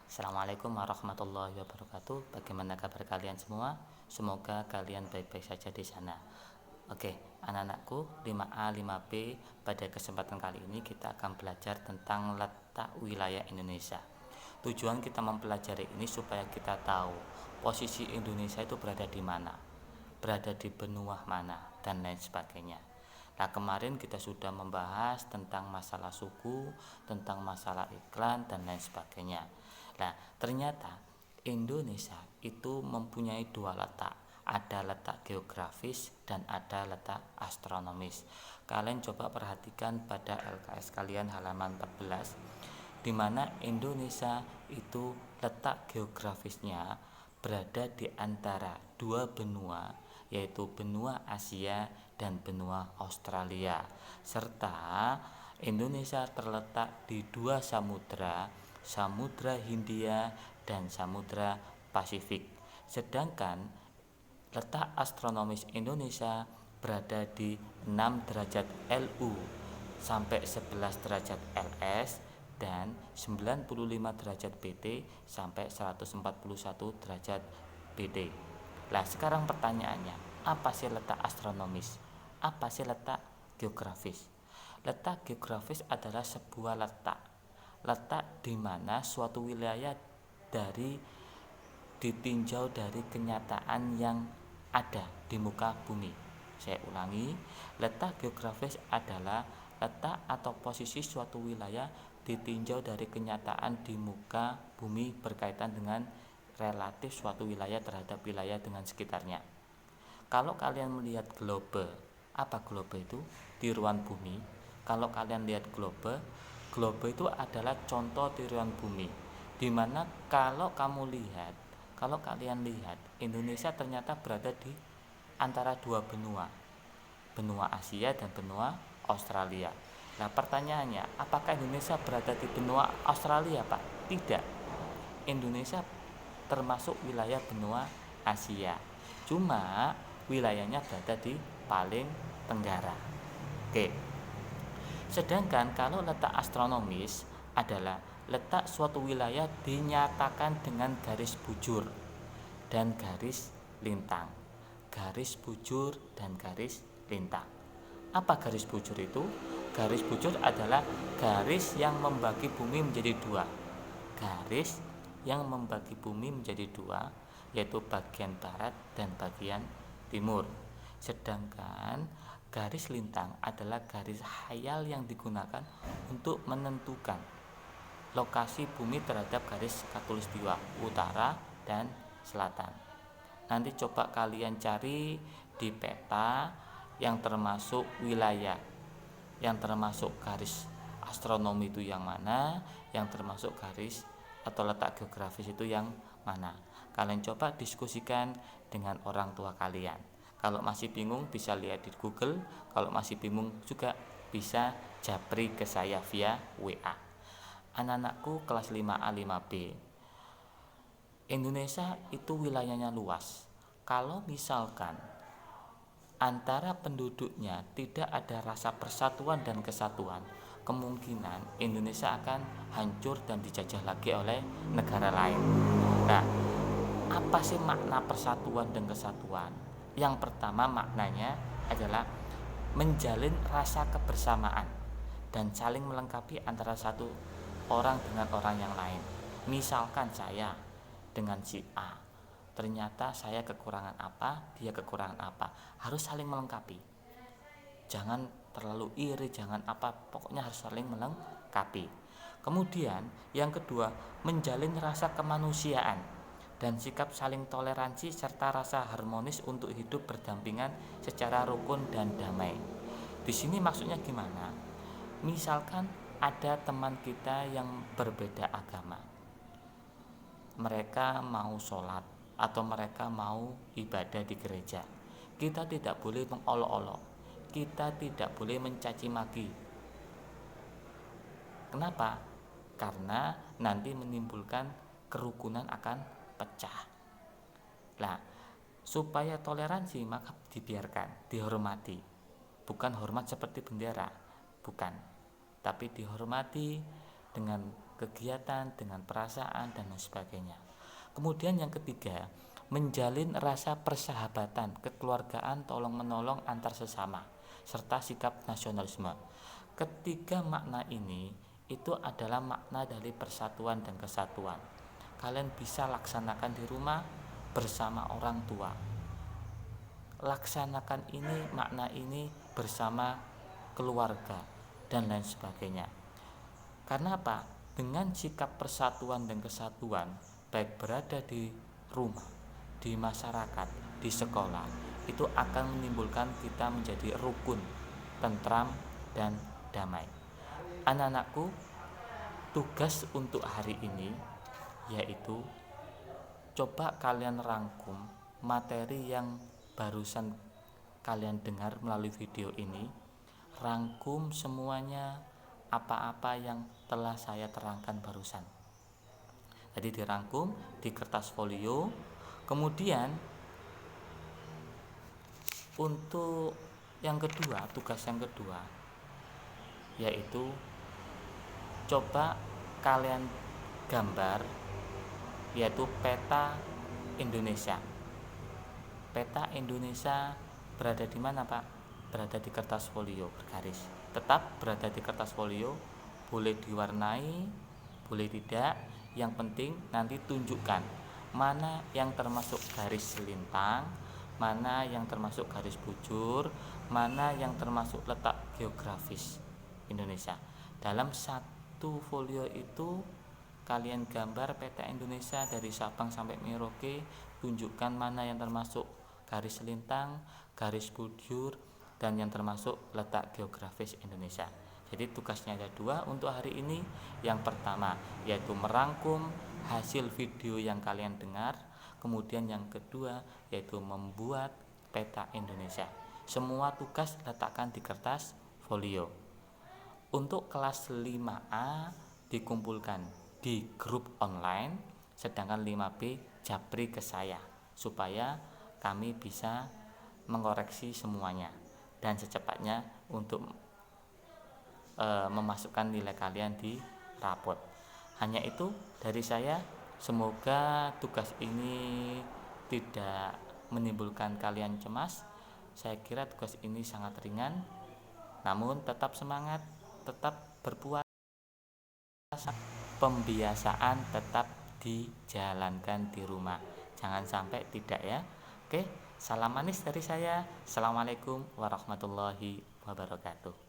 Assalamualaikum warahmatullahi wabarakatuh. Bagaimana kabar kalian semua? Semoga kalian baik-baik saja di sana. Oke, anak-anakku 5A 5B, pada kesempatan kali ini kita akan belajar tentang letak wilayah Indonesia. Tujuan kita mempelajari ini supaya kita tahu posisi Indonesia itu berada di mana, berada di benua mana, dan lain sebagainya. Nah, kemarin kita sudah membahas tentang masalah suku, tentang masalah iklan, dan lain sebagainya. Nah, ternyata Indonesia itu mempunyai dua letak. Ada letak geografis dan ada letak astronomis. Kalian coba perhatikan pada LKS kalian halaman 14, di mana Indonesia itu letak geografisnya berada di antara dua benua, yaitu benua Asia dan benua Australia, serta Indonesia terletak di dua samudra, Samudra Hindia dan Samudra Pasifik. Sedangkan letak astronomis Indonesia berada di 6 derajat LU sampai 11 derajat LS dan 95 derajat BT sampai 141 derajat BT. Nah, sekarang pertanyaannya, apa sih letak astronomis? Apa sih letak geografis? Letak geografis adalah sebuah letak di mana suatu wilayah ditinjau dari kenyataan yang ada di muka bumi. Saya ulangi, letak geografis adalah letak atau posisi suatu wilayah ditinjau dari kenyataan di muka bumi berkaitan dengan relatif suatu wilayah terhadap wilayah dengan sekitarnya. Kalau kalian melihat globe, apa globe itu? Tiruan bumi. Kalau kalian lihat globe itu adalah contoh tiruan bumi, dimana kalau kalian lihat Indonesia ternyata berada di antara dua benua, benua Asia dan benua Australia. Nah, pertanyaannya, apakah Indonesia berada di benua Australia, Pak? Tidak. Indonesia termasuk wilayah benua Asia, cuma wilayahnya berada di paling tenggara. Oke. Sedangkan kalau letak astronomis adalah letak suatu wilayah dinyatakan dengan garis bujur dan garis lintang. Garis bujur dan garis lintang. Apa garis bujur itu? Garis bujur adalah garis yang membagi bumi menjadi dua. Garis yang membagi bumi menjadi dua, yaitu bagian barat dan bagian timur. Sedangkan garis lintang adalah garis khayal yang digunakan untuk menentukan lokasi bumi terhadap garis khatulistiwa utara dan selatan. Nanti coba kalian cari di peta yang termasuk wilayah, yang termasuk garis astronomi itu yang mana, yang termasuk garis atau letak geografis itu yang mana. Kalian coba diskusikan dengan orang tua kalian. Kalau masih bingung bisa lihat di Google, kalau masih bingung juga bisa japri ke saya via WA. Anak-anakku kelas 5A 5B, Indonesia itu wilayahnya luas. Kalau misalkan antara penduduknya tidak ada rasa persatuan dan kesatuan, kemungkinan Indonesia akan hancur dan dijajah lagi oleh negara lain. Nah, apa sih makna persatuan dan kesatuan? Yang pertama maknanya adalah menjalin rasa kebersamaan dan saling melengkapi antara satu orang dengan orang yang lain. Misalkan saya dengan si A, ternyata saya kekurangan apa, dia kekurangan apa, harus saling melengkapi. Jangan terlalu iri, jangan apa, pokoknya harus saling melengkapi. Kemudian yang kedua, menjalin rasa kemanusiaan dan sikap saling toleransi serta rasa harmonis untuk hidup berdampingan secara rukun dan damai. Di sini maksudnya gimana? Misalkan ada teman kita yang berbeda agama, mereka mau sholat atau mereka mau ibadah di gereja, kita tidak boleh mengolok-olok, kita tidak boleh mencaci maki. Kenapa? Karena nanti menimbulkan kerukunan akan pecah. Nah, supaya toleransi maka dibiarkan, dihormati. Bukan hormat seperti bendera, bukan. Tapi dihormati dengan kegiatan, dengan perasaan, dan lain sebagainya. Kemudian yang ketiga, menjalin rasa persahabatan, kekeluargaan, tolong-menolong antar sesama, serta sikap nasionalisme. Ketiga makna ini itu adalah makna dari persatuan dan kesatuan. Kalian bisa laksanakan di rumah bersama orang tua. Laksanakan ini, makna ini bersama keluarga dan lain sebagainya. Karena apa? Dengan sikap persatuan dan kesatuan, baik berada di rumah, di masyarakat, di sekolah, itu akan menimbulkan kita menjadi rukun, tentram, dan damai. Anak-anakku, tugas untuk hari ini yaitu coba kalian rangkum materi yang barusan kalian dengar melalui video ini. Rangkum semuanya apa-apa yang telah saya terangkan barusan. Jadi dirangkum di kertas folio. Kemudian untuk yang kedua, tugas yang kedua yaitu coba kalian gambar yaitu peta Indonesia. Peta Indonesia berada di mana, Pak? Berada di kertas folio bergaris. Tetap berada di kertas folio, boleh diwarnai, boleh tidak. Yang penting nanti tunjukkan mana yang termasuk garis lintang, mana yang termasuk garis bujur, mana yang termasuk letak geografis Indonesia. Dalam satu folio itu kalian gambar peta Indonesia dari Sabang sampai Merauke, tunjukkan mana yang termasuk garis lintang, garis bujur, dan yang termasuk letak geografis Indonesia. Jadi tugasnya ada dua untuk hari ini. Yang pertama yaitu merangkum hasil video yang kalian dengar. Kemudian yang kedua yaitu membuat peta Indonesia. Semua tugas letakkan di kertas folio. Untuk kelas 5A dikumpulkan di grup online, sedangkan 5B japri ke saya supaya kami bisa mengoreksi semuanya dan secepatnya untuk memasukkan nilai kalian di rapot. Hanya itu dari saya. Semoga tugas ini tidak menimbulkan kalian cemas. Saya kira tugas ini sangat ringan, namun tetap semangat, tetap berpuasa, pembiasaan tetap dijalankan di rumah. Jangan sampai tidak ya. Oke, salam manis dari saya. Assalamualaikum warahmatullahi wabarakatuh.